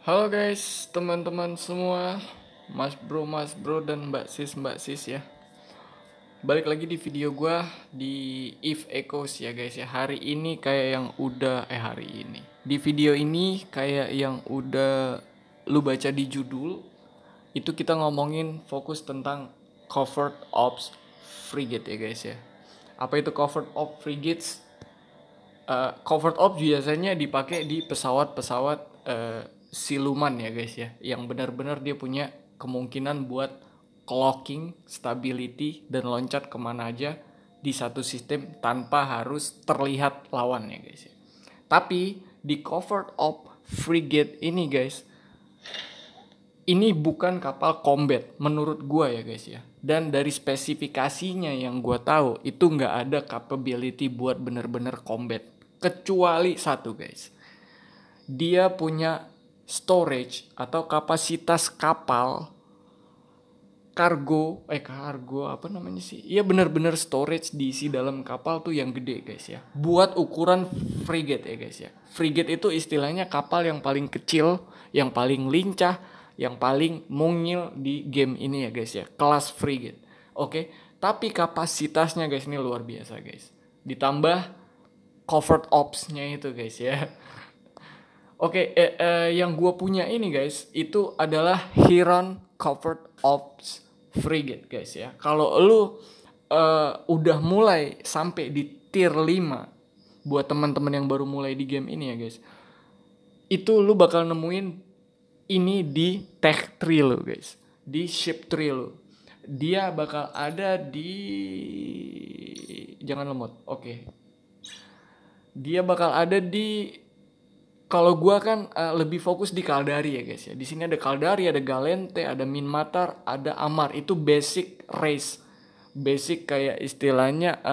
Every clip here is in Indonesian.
Halo guys, teman-teman semua, Mas Bro dan Mbak Sis ya. Balik lagi di video gua di If Echoes ya guys ya. Hari ini kayak yang udah hari ini. Di video ini kayak yang udah lu baca di judul, itu kita ngomongin fokus tentang Covert Ops Frigate ya guys ya. Apa itu Covert Ops Frigates? Covert Ops biasanya dipakai di pesawat-pesawat siluman ya guys ya, yang benar-benar dia punya kemungkinan buat clocking, stability, dan loncat kemana aja di satu sistem tanpa harus terlihat lawan ya guys ya. Tapi di Covert Ops Frigate ini guys, ini bukan kapal combat menurut gua ya guys ya. Dan dari spesifikasinya yang gua tahu itu nggak ada capability buat bener-bener combat. Kecuali satu guys, dia punya storage atau kapasitas kapal kargo apa namanya sih? Iya bener-bener storage diisi dalam kapal tuh yang gede guys ya. Buat ukuran frigate ya guys ya. Frigate itu istilahnya kapal yang paling kecil, yang paling lincah, yang paling mungil di game ini ya guys ya. Kelas frigate. Oke, tapi kapasitasnya guys ini luar biasa guys. Ditambah Covert Ops-nya itu guys ya. Oke, yang gue punya ini guys, itu adalah Heron Covert Ops Frigate guys ya. Kalau lu udah mulai sampai di tier 5, buat teman-teman yang baru mulai di game ini ya guys, itu lu bakal nemuin ini di tech tree lu guys, di ship tree lu. Dia bakal ada di, jangan lemot, oke. Dia bakal ada di, kalau gua kan lebih fokus di Caldari ya guys ya. Di sini ada Caldari, ada Galente, ada Minmatar, ada Amar. Itu basic race. Basic kayak istilahnya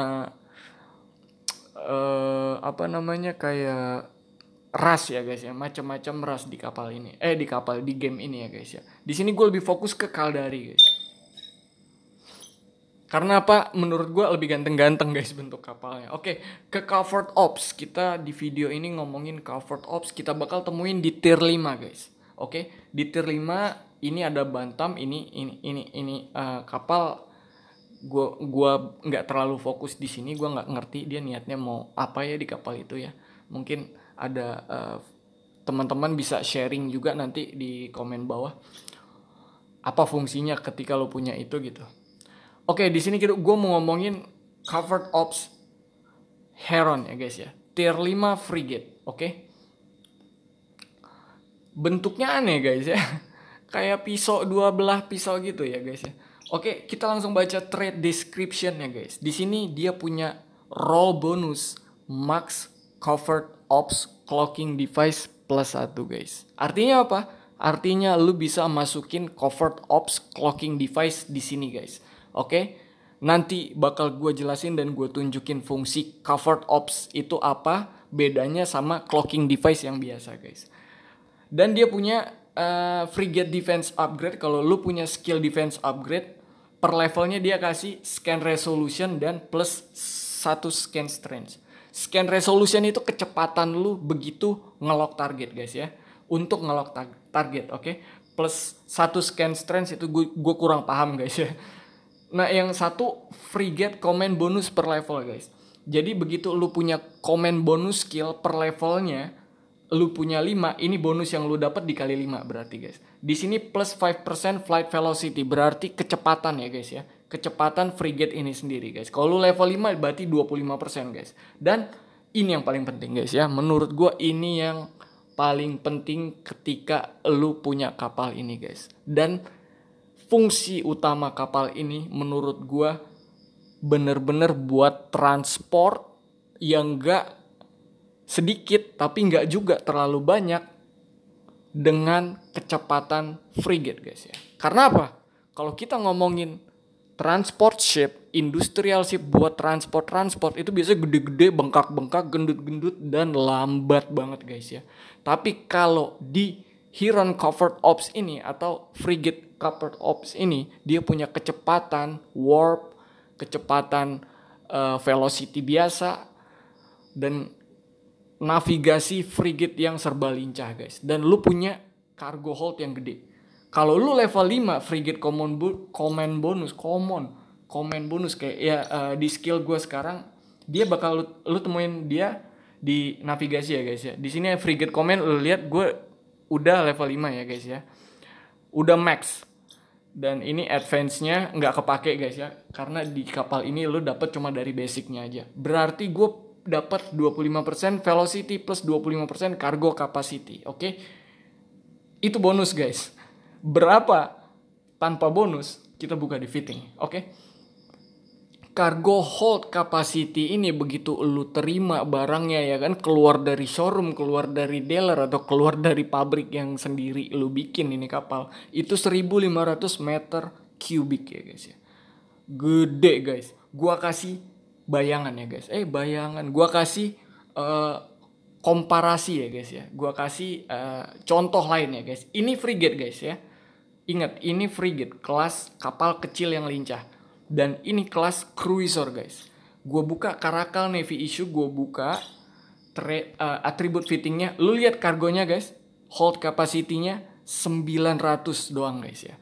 apa namanya, kayak ras ya guys ya. Macam-macam ras di kapal ini. Di game ini ya guys ya. Di sini gue lebih fokus ke Caldari guys. Karena apa? Menurut gue lebih ganteng-ganteng guys bentuk kapalnya. Oke, ke Covert Ops. Kita di video ini ngomongin Covert Ops. Kita bakal temuin di tier 5 guys. Oke, di tier 5 ini ada Bantam. Ini kapal. Gua nggak terlalu fokus di sini. Gua nggak ngerti dia niatnya mau apa ya di kapal itu ya. Mungkin ada teman-teman bisa sharing juga nanti di komen bawah. Apa fungsinya ketika lo punya itu gitu. Oke, di sini gue mau ngomongin Covert Ops Heron ya guys ya. Tier 5 frigate, oke. Bentuknya aneh guys ya. Kayak pisau, dua belah pisau gitu ya guys ya. Oke, kita langsung baca trade description ya guys. Di sini dia punya roll bonus max Covert Ops clocking device plus 1 guys. Artinya apa? Artinya lu bisa masukin Covert Ops clocking device di sini guys. Oke, nanti bakal gue jelasin dan gue tunjukin fungsi Covert Ops itu apa, bedanya sama clocking device yang biasa guys. Dan dia punya frigate defense upgrade. Kalau lu punya skill defense upgrade, per levelnya dia kasih scan resolution dan plus 1 scan strength. Scan resolution itu kecepatan lu begitu ngelock target guys ya. Untuk ngelock target, oke. Plus 1 scan strength itu gue kurang paham guys ya. Nah yang satu frigate command bonus per level guys. Jadi begitu lu punya command bonus skill per levelnya, lu punya 5, ini bonus yang lu dapat dikali 5 berarti guys. Di sini plus 5% flight velocity, berarti kecepatan ya guys ya. Kecepatan frigate ini sendiri guys. Kalau lu level 5 berarti 25% guys. Dan ini yang paling penting guys ya. Menurut gua ini yang paling penting ketika lu punya kapal ini guys. Dan fungsi utama kapal ini menurut gua bener-bener buat transport yang gak sedikit tapi gak juga terlalu banyak dengan kecepatan frigate guys ya. Karena apa? Kalau kita ngomongin transport ship, industrial ship buat transport itu biasanya gede-gede, bengkak-bengkak, gendut-gendut dan lambat banget guys ya. Tapi kalau di Heron Covert Ops ini atau frigate Covert Ops ini, dia punya kecepatan warp, kecepatan velocity biasa, dan navigasi frigate yang serba lincah guys. Dan lu punya cargo hold yang gede. Kalau lu level 5 frigate command bonus kayak ya di skill gue sekarang, dia bakal lu temuin dia di navigasi ya guys ya. Di sini frigate command lu lihat gue udah level 5 ya guys ya. Udah max. Dan ini advance-nya nggak kepake guys ya, karena di kapal ini lu dapat cuma dari basicnya aja. Berarti gue dapat 25% velocity plus 25% cargo capacity. Oke? Itu bonus guys. Berapa tanpa bonus kita buka di fitting. Oke? Cargo hold capacity ini begitu lu terima barangnya ya kan, keluar dari showroom, keluar dari dealer atau keluar dari pabrik yang sendiri lu bikin ini kapal, itu 1500 meter kubik ya guys ya. Gede guys. Gua kasih bayangan ya guys. Gua kasih komparasi ya guys ya. Gua kasih contoh lain ya guys. Ini frigate guys ya. Ingat, ini frigate kelas kapal kecil yang lincah. Dan ini kelas cruiser guys. Gue buka Caracal Navy issue, gue buka atribut fittingnya. Lu lihat kargonya guys, hold capacity-nya 900 doang guys ya.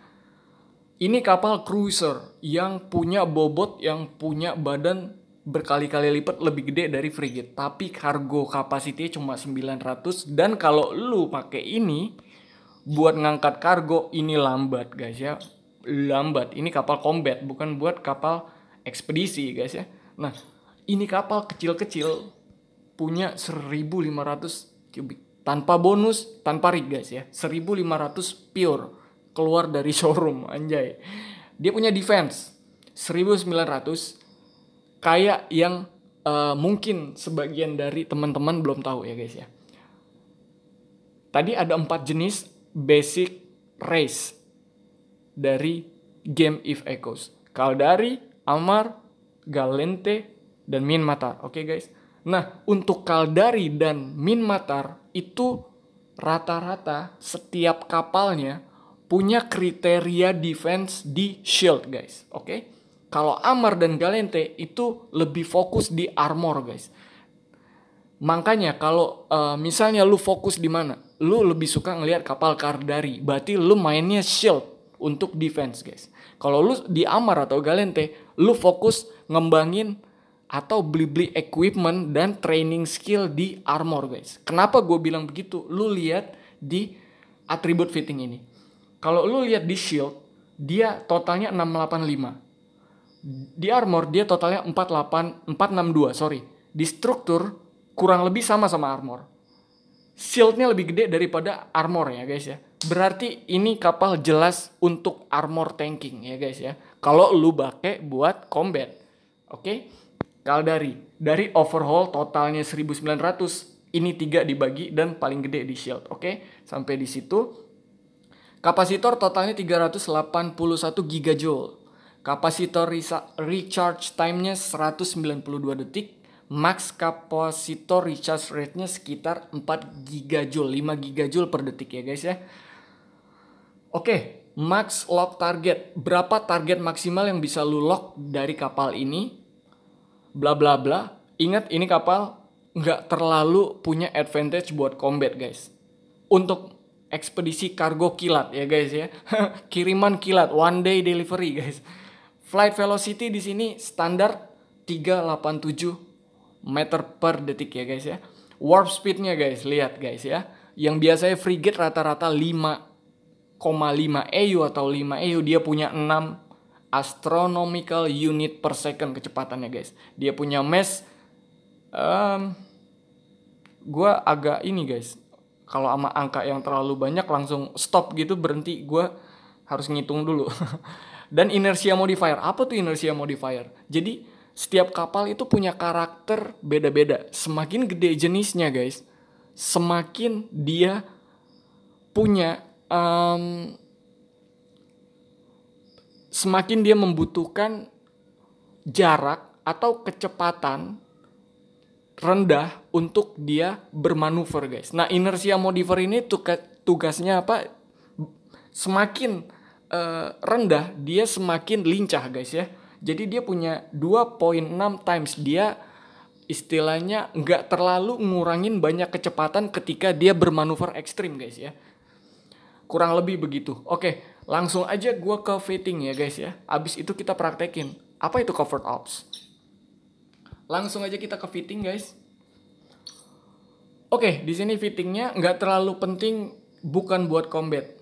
Ini kapal cruiser yang punya bobot, yang punya badan berkali-kali lipat lebih gede dari frigate. Tapi cargo capacity-nya cuma 900. Dan kalau lu pakai ini buat ngangkat kargo, ini lambat guys ya. Lambat. Ini kapal combat, bukan buat kapal ekspedisi guys ya. Nah, ini kapal kecil-kecil punya 1500 kubik tanpa bonus, tanpa rig guys ya. 1500 pure keluar dari showroom, anjay. Dia punya defense 1900, kayak yang mungkin sebagian dari teman-teman belum tahu ya guys ya. Tadi ada 4 jenis basic race dari game If Echoes. Caldari, Amar, Galente, dan Minmatar. Oke guys. Nah, untuk Caldari dan Minmatar itu rata-rata setiap kapalnya punya kriteria defense di shield guys. Oke. Kalau Amar dan Galente itu lebih fokus di armor guys. Makanya kalau misalnya lu fokus di mana? Lu lebih suka ngelihat kapal Caldari. Berarti lu mainnya shield untuk defense guys. Kalau lu di Amar atau Galente, lu fokus ngembangin atau beli-beli equipment dan training skill di armor guys. Kenapa gue bilang begitu? Lu lihat di atribut fitting ini. Kalau lu lihat di shield, dia totalnya 685. Di armor dia totalnya 462, sorry. Di struktur kurang lebih sama armor. Shieldnya lebih gede daripada armor ya guys ya. Berarti ini kapal jelas untuk armor tanking ya guys ya. Kalau lu pakai buat combat. Oke. Caldari dari overhaul totalnya 1900, ini 3 dibagi dan paling gede di shield. Oke. Sampai di situ. Kapasitor totalnya 381 gigajoule. Kapasitor recharge time-nya 192 detik. Max kapasitor recharge rate-nya sekitar 4 gigajoule, 5 gigajoule per detik ya guys ya. Oke, max lock target. Berapa target maksimal yang bisa lu lock dari kapal ini? Bla bla bla. Ingat, ini kapal nggak terlalu punya advantage buat combat guys. Untuk ekspedisi kargo kilat ya guys ya. Kiriman kilat, one day delivery guys. Flight velocity di sini standar 387 meter per detik ya guys ya. Warp speednya guys, lihat guys ya. Yang biasanya frigate rata-rata 5,5 EU atau 5 EU, dia punya 6 astronomical unit per second kecepatannya guys. Dia punya mass gue agak ini guys, kalau sama angka yang terlalu banyak langsung stop gitu, berhenti, gue harus ngitung dulu. Dan inertia modifier, apa tuh inertia modifier? Jadi setiap kapal itu punya karakter beda-beda. Semakin gede jenisnya guys, semakin dia punya semakin dia membutuhkan jarak atau kecepatan rendah untuk dia bermanuver guys. Nah, inertia modifier ini tugasnya apa? Semakin rendah dia semakin lincah guys ya. Jadi dia punya 2.6 times, dia istilahnya nggak terlalu ngurangin banyak kecepatan ketika dia bermanuver ekstrim guys ya. Kurang lebih begitu. Oke, langsung aja gue ke fitting ya guys ya. Abis itu kita praktekin. Apa itu covered ops? Langsung aja kita ke fitting guys. Oke, di sini fittingnya nggak terlalu penting, bukan buat combat.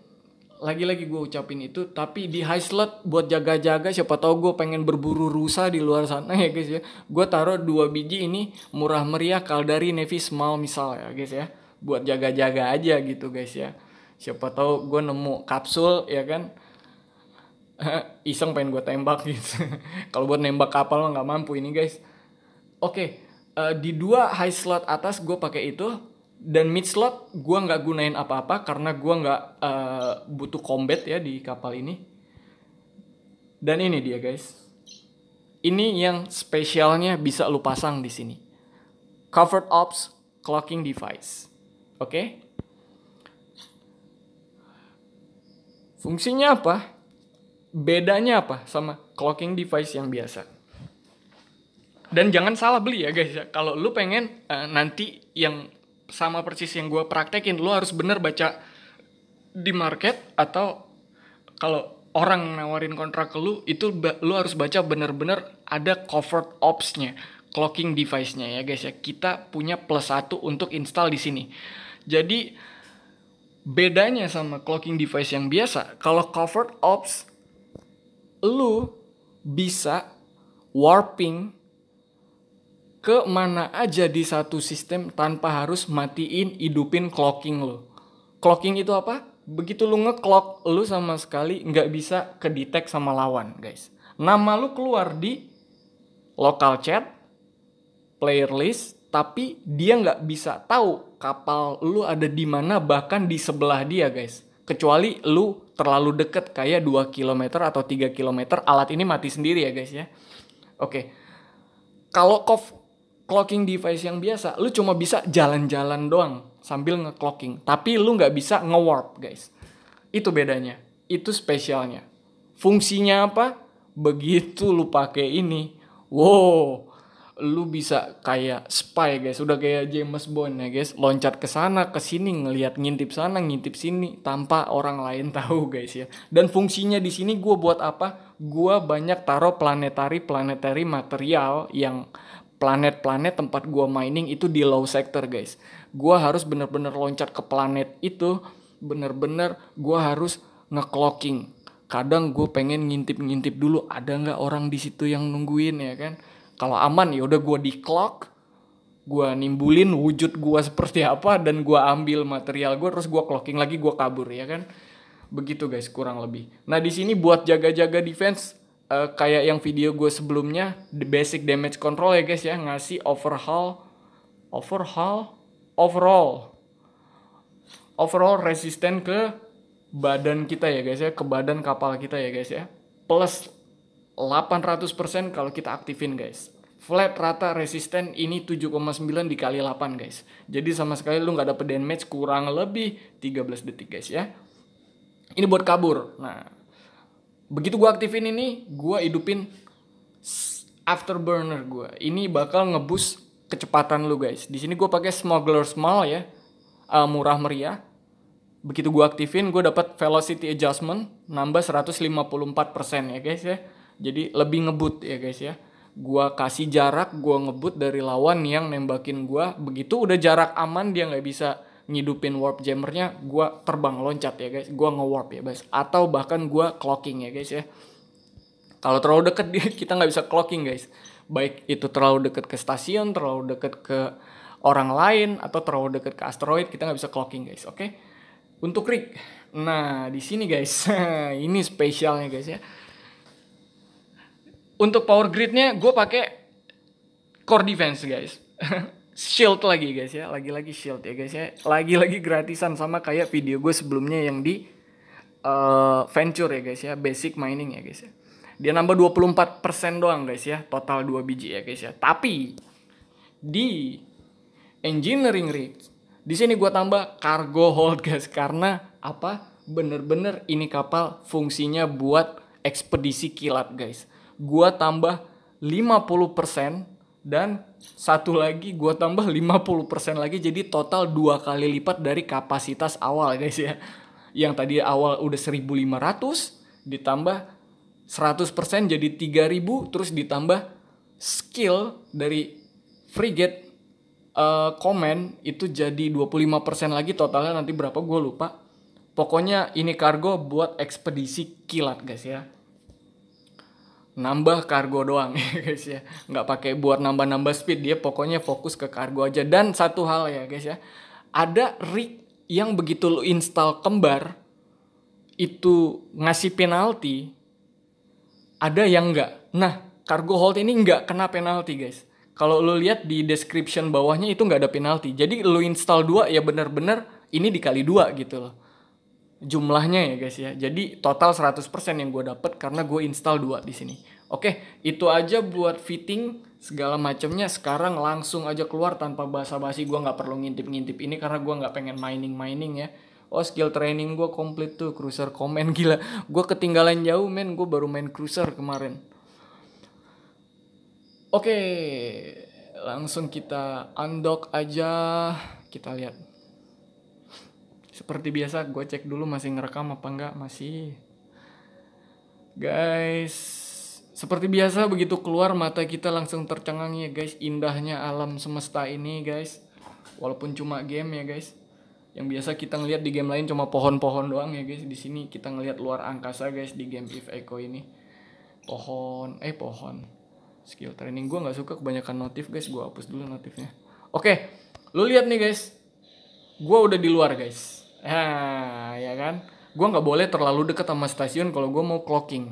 Lagi-lagi gue ucapin itu, tapi di high slot buat jaga-jaga, siapa tahu gue pengen berburu rusa di luar sana ya guys ya. Gue taruh 2 biji ini murah meriah Caldari Navy Small misal ya guys ya. Buat jaga-jaga aja gitu guys ya. Siapa tahu gue nemu kapsul ya kan. Iseng pengen gue tembak gitu. Kalau buat nembak kapal mah nggak mampu ini guys. Oke. Di 2 high slot atas gue pakai itu, dan mid slot gue nggak gunain apa-apa karena gue nggak butuh combat ya di kapal ini. Dan ini dia guys, ini yang spesialnya bisa lu pasang di sini, covered ops clocking device. Oke. Fungsinya apa? Bedanya apa sama clocking device yang biasa? Dan jangan salah beli ya guys ya. Kalau lu pengen nanti yang sama persis yang gue praktekin, lu harus bener baca di market, atau kalau orang nawarin kontrak ke lu, itu lu harus baca bener-bener ada covered ops-nya, clocking device-nya ya guys ya. Kita punya +1 untuk install di sini. Jadi bedanya sama clocking device yang biasa, kalau covered ops lu bisa warping ke mana aja di satu sistem tanpa harus matiin hidupin clocking lo. Clocking itu apa? Begitu lu nge-clock, lu sama sekali nggak bisa kedetek sama lawan guys. Nama lu keluar di local chat, player list, tapi dia nggak bisa tahu kapal lu ada di mana, bahkan di sebelah dia guys. Kecuali lu terlalu deket kayak 2 km atau 3 km, alat ini mati sendiri ya guys ya. Oke. Kalau clocking device yang biasa, lu cuma bisa jalan-jalan doang sambil nge-clocking, tapi lu nggak bisa nge-warp guys. Itu bedanya, itu spesialnya. Fungsinya apa? Begitu lu pakai ini, wow, lu bisa kayak spy guys, udah kayak James Bond ya guys, loncat ke sana ke sini, ngelihat ngintip sana ngintip sini tanpa orang lain tahu guys ya. Dan fungsinya di sini gue buat apa? Gue banyak taruh planetary material yang planet-planet tempat gua mining itu di low sector guys. Gua harus bener-bener loncat ke planet itu, bener-bener gua harus nge-clocking. Kadang gue pengen ngintip-ngintip dulu ada nggak orang di situ yang nungguin ya kan. Kalau aman ya udah gua di clock, gua nimbulin wujud gua seperti apa, dan gua ambil material gua, terus gua clocking lagi, gua kabur ya kan. Begitu guys kurang lebih. Nah di sini buat jaga-jaga defense, kayak yang video gue sebelumnya, the basic damage control ya guys ya, ngasih overall resisten ke badan kita ya guys ya, ke badan kapal kita ya guys ya, plus 800% kalau kita aktifin guys. Flat rata resisten ini 7,9 dikali 8 guys. Jadi sama sekali lu nggak dapet damage kurang lebih 13 detik guys ya. Ini buat kabur. Nah begitu gue aktifin ini, gue hidupin afterburner gue. Ini bakal ngeboost kecepatan lu guys. Di sini gue pakai Smuggler Small ya, murah meriah. Begitu gue aktifin, gue dapat velocity adjustment nambah 154% ya guys ya. Jadi lebih ngebut ya guys ya. Gue kasih jarak, gue ngebut dari lawan yang nembakin gue. Begitu udah jarak aman, dia nggak bisa ngidupin warp jammernya, gue terbang loncat ya guys, gue nge-warp ya guys, atau bahkan gue clocking ya guys ya. Kalau terlalu deket kita nggak bisa clocking guys, baik itu terlalu deket ke stasiun, terlalu deket ke orang lain, atau terlalu deket ke asteroid, kita nggak bisa clocking guys. Oke. Untuk rig, nah di sini guys, ini spesialnya guys ya. Untuk power gridnya gue pakai core defense guys. Shield lagi guys ya, lagi-lagi shield ya guys ya, lagi-lagi gratisan sama kayak video gue sebelumnya yang di venture ya guys ya, basic mining ya guys ya. Dia nambah 24% doang guys ya, total 2 biji ya guys ya. Tapi di engineering rig, di sini gue tambah cargo hold guys, karena apa? Bener-bener ini kapal fungsinya buat ekspedisi kilat guys. Gue tambah 50%. Dan satu lagi gue tambah 50% lagi, jadi total 2 kali lipat dari kapasitas awal guys ya. Yang tadi awal udah 1.500 ditambah 100% jadi 3.000, terus ditambah skill dari frigate command itu jadi 25% lagi, totalnya nanti berapa gue lupa. Pokoknya ini kargo buat ekspedisi kilat guys ya. Nambah kargo doang ya guys ya. Nggak pakai buat nambah-nambah speed, dia pokoknya fokus ke kargo aja. Dan satu hal ya guys ya, ada rig yang begitu lu install kembar itu ngasih penalti, ada yang enggak. Nah, cargo hold ini enggak kena penalti guys. Kalau lu lihat di description bawahnya itu enggak ada penalti. Jadi lu install 2 ya bener-bener ini dikali 2 gitu loh. Jumlahnya ya guys ya. Jadi total 100% yang gue dapet karena gue install 2 di sini. Oke, itu aja buat fitting segala macamnya. Sekarang langsung aja keluar tanpa basa-basi. Gue nggak perlu ngintip-ngintip ini karena gue nggak pengen mining ya. Oh, skill training gue komplit tuh, cruiser command, gila. Gue ketinggalan jauh men, gue baru main cruiser kemarin. Oke, langsung kita undock aja. Kita lihat. Seperti biasa, gue cek dulu masih ngerekam apa enggak. Masih. Guys, seperti biasa begitu keluar mata kita langsung tercengang ya guys. Indahnya alam semesta ini guys. Walaupun cuma game ya guys. Yang biasa kita ngelihat di game lain cuma pohon-pohon doang ya guys. Di sini kita ngelihat luar angkasa guys di game If Echo ini. Pohon. Skill training gue nggak suka kebanyakan notif guys. Gue hapus dulu notifnya. Oke, lu lihat nih guys. Gue udah di luar guys. Ya kan. Gue nggak boleh terlalu deket sama stasiun kalau gue mau clocking.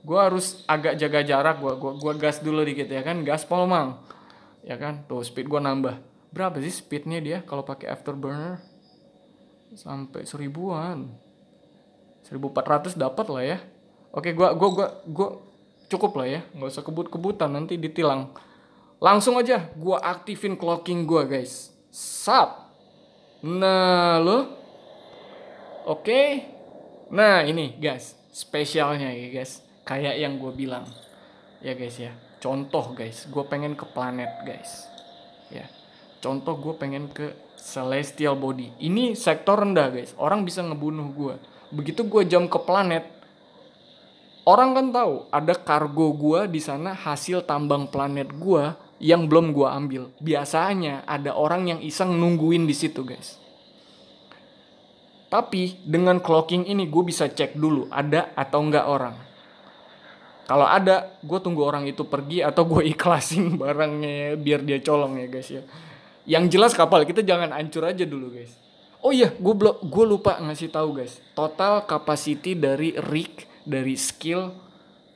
Gue harus agak jaga jarak. Gue gas dulu dikit ya kan. Gaspol mang. Ya kan. Tuh speed gue nambah. Berapa sih speednya dia kalau pakai afterburner? Sampai 1000-an. 1400 dapat lah ya. Oke, gua cukup lah ya. Nggak usah kebut-kebutan nanti ditilang. Langsung aja gua aktifin clocking gua, guys. Sap. Nah, lo. Oke. Nah, ini, guys, spesialnya ya, guys. Kayak yang gua bilang. Ya, guys ya. Contoh, guys, gua pengen ke planet, guys. Ya. Contoh gue pengen ke celestial body. Ini sektor rendah guys. Orang bisa ngebunuh gue. Begitu gue jump ke planet, orang kan tahu ada kargo gue di sana hasil tambang planet gue yang belum gue ambil. Biasanya ada orang yang iseng nungguin di situ guys. Tapi dengan clocking ini gue bisa cek dulu ada atau enggak orang. Kalau ada, gue tunggu orang itu pergi atau gue ikhlasin barangnya biar dia colong ya guys ya. Yang jelas kapal kita jangan hancur aja dulu guys. Oh iya, gue lupa ngasih tahu guys. Total capacity dari rig, dari skill,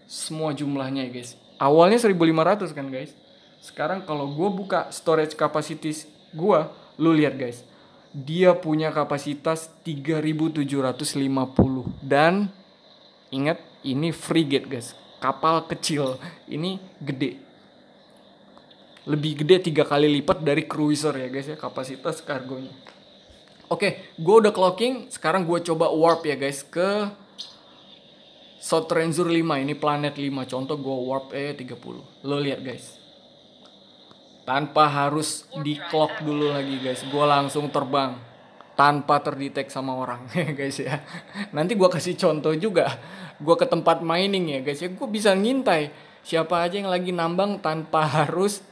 semua jumlahnya ya guys. Awalnya 1500 kan guys. Sekarang kalau gue buka storage capacity gue, lu lihat guys. Dia punya kapasitas 3750. Dan ingat ini frigate guys. Kapal kecil. Ini gede. Lebih gede 3 kali lipat dari cruiser ya guys ya kapasitas kargonya. Oke, gue udah clocking. Sekarang gue coba warp ya guys ke South Trenzur 5. Ini planet 5. Contoh gue warp 30. Lo lihat guys. Tanpa harus di clock dulu lagi guys. Gue langsung terbang. Tanpa terdetek sama orang ya guys ya. Nanti gue kasih contoh juga. Gue ke tempat mining ya guys ya. Gue bisa ngintai siapa aja yang lagi nambang tanpa harus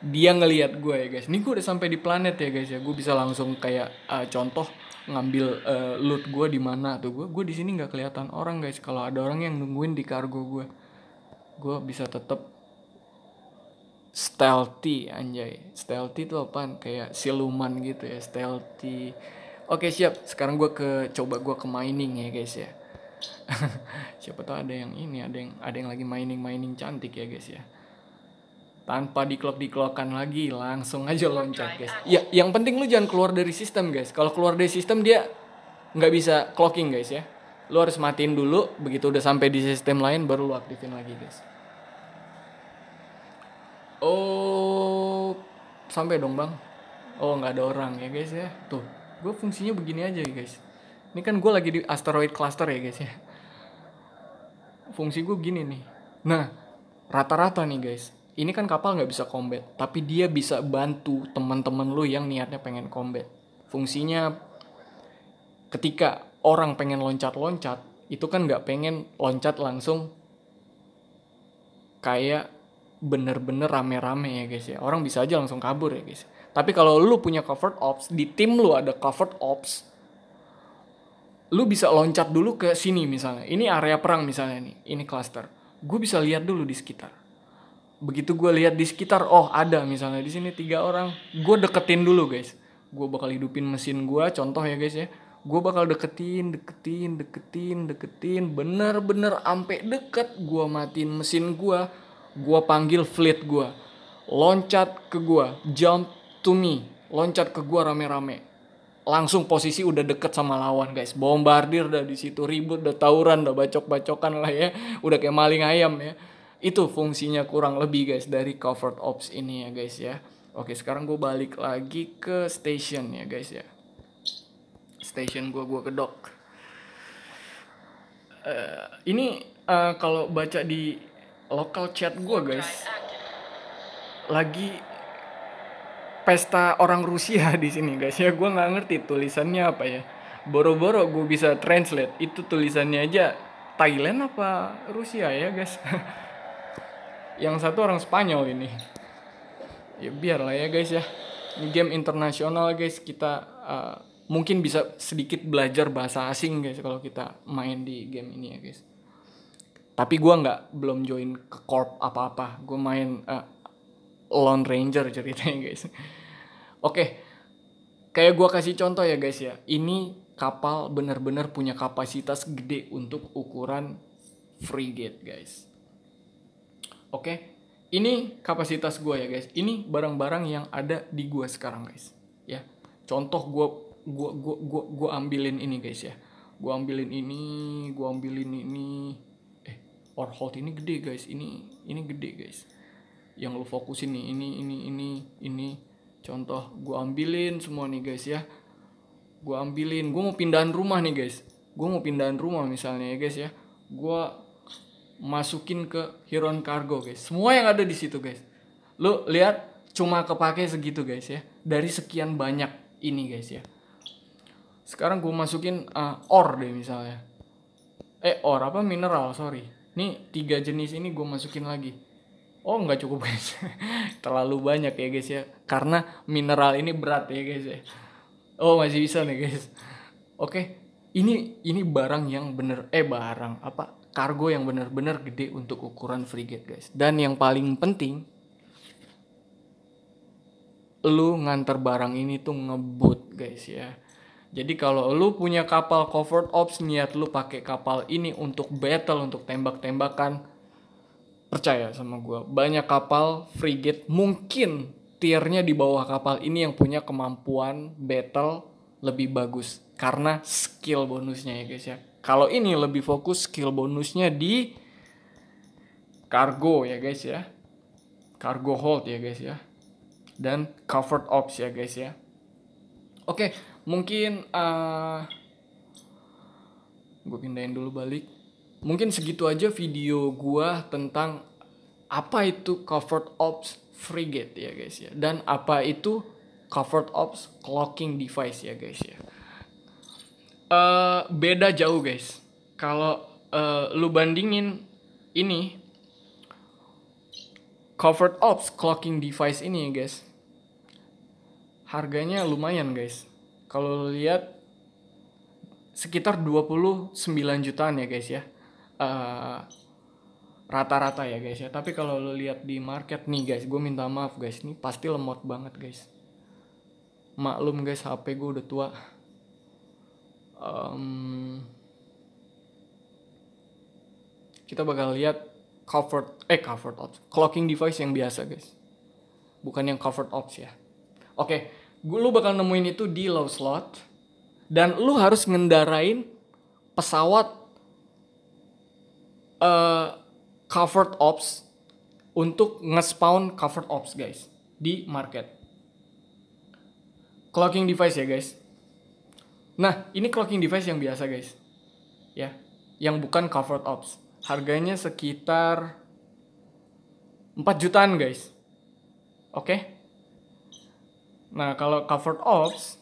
dia ngelihat gue ya guys. Ini gue udah sampai di planet ya guys ya. Gue bisa langsung kayak contoh ngambil loot gue di mana tuh. Gue di sini nggak kelihatan orang guys. Kalau ada orang yang nungguin di kargo gue bisa tetap stealthy anjay. Stealthy itu apaan? Kayak siluman gitu ya. Stealthy. Oke siap. Sekarang gue coba ke mining ya guys ya. Siapa tahu ada yang ini, ada yang lagi mining cantik ya guys ya. Tanpa diklok-diklokan lagi, langsung aja loncat guys. Ya, yang penting lu jangan keluar dari sistem guys. Kalau keluar dari sistem dia nggak bisa clocking guys ya. Lu harus matiin dulu, begitu udah sampai di sistem lain baru lu aktifin lagi guys. Oh, sampai dong bang. Oh nggak ada orang ya guys ya. Tuh, gue fungsinya begini aja ya guys. Ini kan gue lagi di asteroid cluster ya guys ya. Fungsi gue gini nih. Nah, rata-rata nih guys. Ini kan kapal nggak bisa combat, tapi dia bisa bantu teman-teman lu yang niatnya pengen combat. Fungsinya ketika orang pengen loncat-loncat, itu kan nggak pengen loncat langsung kayak bener-bener rame-rame ya guys ya. Orang bisa aja langsung kabur ya guys. Tapi kalau lu punya covered ops, di tim lu ada covered ops, lu bisa loncat dulu ke sini misalnya. Ini area perang misalnya nih, ini cluster. Gue bisa lihat dulu di sekitar. Begitu gue lihat di sekitar, oh ada misalnya di sini 3 orang, gue deketin dulu guys. Gue bakal hidupin mesin gue, contoh ya guys ya. Gue bakal deketin, bener-bener ampe deket. Gue matiin mesin gue panggil fleet gue, loncat ke gue, jump to me, loncat ke gue rame-rame. Langsung posisi udah deket sama lawan guys, bombardir dah di situ, ribut, udah tawuran, udah bacok-bacokan lah ya, udah kayak maling ayam ya. Itu fungsinya kurang lebih guys dari covered ops ini ya guys ya. Oke, sekarang gue balik lagi ke station ya guys ya. Station gue kedok. Ini kalau baca di local chat gue guys, lagi pesta orang Rusia di sini guys ya. Gue nggak ngerti tulisannya apa ya. Boro-boro gue bisa translate, itu tulisannya aja Thailand apa Rusia ya guys. Yang satu orang Spanyol ini. Ya biarlah ya guys ya. Ini game internasional guys, kita mungkin bisa sedikit belajar bahasa asing guys kalau kita main di game ini ya guys. Tapi gue belum join ke corp apa-apa. Gue main Lone Ranger ceritanya guys. Oke, kayak gue kasih contoh ya guys ya. Ini kapal bener-bener punya kapasitas gede untuk ukuran frigate guys. Oke, ini kapasitas gue ya guys. Ini barang-barang yang ada di gue sekarang guys. Ya, contoh gue ambilin ini guys ya. Gue ambilin ini. Orhold ini gede guys. Ini gede guys. Yang lu fokusin nih ini. Contoh gue ambilin semua nih guys ya. Gue mau pindahan rumah nih guys. Gue mau pindahan rumah misalnya ya guys ya. Gue masukin ke Huron Cargo guys. Semua yang ada di situ guys. Lu lihat cuma kepake segitu guys ya. Dari sekian banyak ini guys ya. Sekarang gue masukin ore deh misalnya. Mineral, sorry. Nih 3 jenis ini gue masukin lagi. Oh nggak cukup guys. Terlalu banyak ya guys ya. Karena mineral ini berat ya guys ya. Oh masih bisa nih guys. Oke. Ini barang yang bener. Kargo yang bener-bener gede untuk ukuran frigate guys. Dan yang paling penting, lu nganter barang ini tuh ngebut guys ya. Jadi kalau lu punya kapal covered ops, niat lu pakai kapal ini untuk battle, untuk tembak-tembakan, percaya sama gue, banyak kapal frigate mungkin tiernya di bawah kapal ini yang punya kemampuan battle lebih bagus karena skill bonusnya ya guys ya. Kalau ini lebih fokus skill bonusnya di cargo ya guys ya, cargo hold ya guys ya, dan covered ops ya guys ya. Oke, mungkin gue pindahin dulu balik. Mungkin segitu aja video gue tentang apa itu covered ops frigate ya guys ya, dan apa itu covered ops clocking device ya guys ya. Beda jauh guys. Kalau lu bandingin ini covered ops clocking device ini ya guys, harganya lumayan guys. Kalau lu lihat sekitar 29 jutaan ya guys ya. Rata-rata ya guys ya. Tapi kalau lo lihat di market nih guys, gue minta maaf guys, ini pasti lemot banget guys. Maklum guys, HP gue udah tua. Kita bakal lihat covered ops, clocking device yang biasa guys, bukan yang covered ops ya. Oke, lu bakal nemuin itu di low slot, dan lu harus ngendarain pesawat covered ops untuk nge-spawn covered ops guys di market. Clocking device ya guys. Nah, ini clocking device yang biasa guys. Ya, yang bukan covered ops. Harganya sekitar 4 jutaan guys. Oke. Nah, kalau covered ops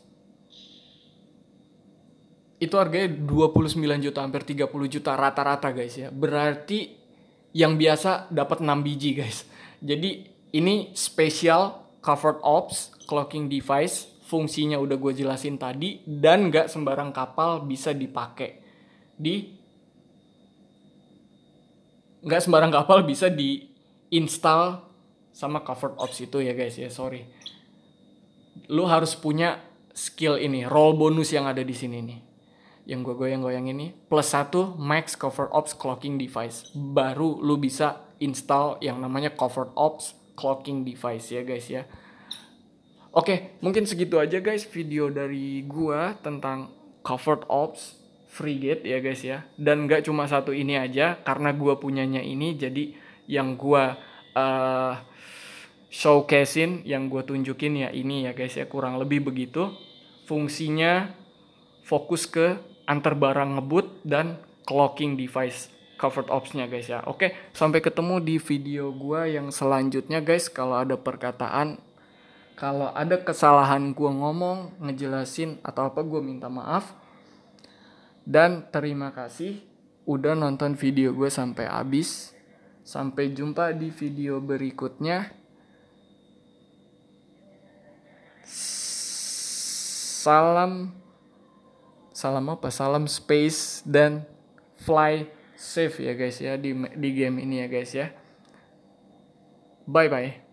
itu harganya 29 juta, hampir 30 juta rata-rata guys ya. Berarti yang biasa dapat 6 biji guys. Jadi ini spesial covered ops clocking device. Fungsinya udah gue jelasin tadi, dan gak sembarang kapal bisa dipakai nggak sembarang kapal bisa diinstal sama covered ops itu ya guys ya, sorry. Lu harus punya skill ini, roll bonus yang ada di sini nih, yang gue goyang-goyang ini, plus 1 max covered ops clocking device. Baru lu bisa install yang namanya covered ops clocking device ya guys ya. Oke, mungkin segitu aja guys video dari gua tentang covered ops frigate ya guys ya. Dan gak cuma satu ini aja, karena gua punyanya ini, jadi yang gua showcasein, yang gua tunjukin ya ini ya guys ya, kurang lebih begitu. Fungsinya fokus ke antar barang ngebut dan clocking device covered ops-nya guys ya. Oke, sampai ketemu di video gua yang selanjutnya guys. Kalau ada perkataan, kalau ada kesalahan gue ngomong, ngejelasin atau apa, gue minta maaf. Dan terima kasih udah nonton video gue sampai habis. Sampai jumpa di video berikutnya. Salam apa? Salam space dan fly safe ya guys ya di game ini ya guys ya. Bye bye.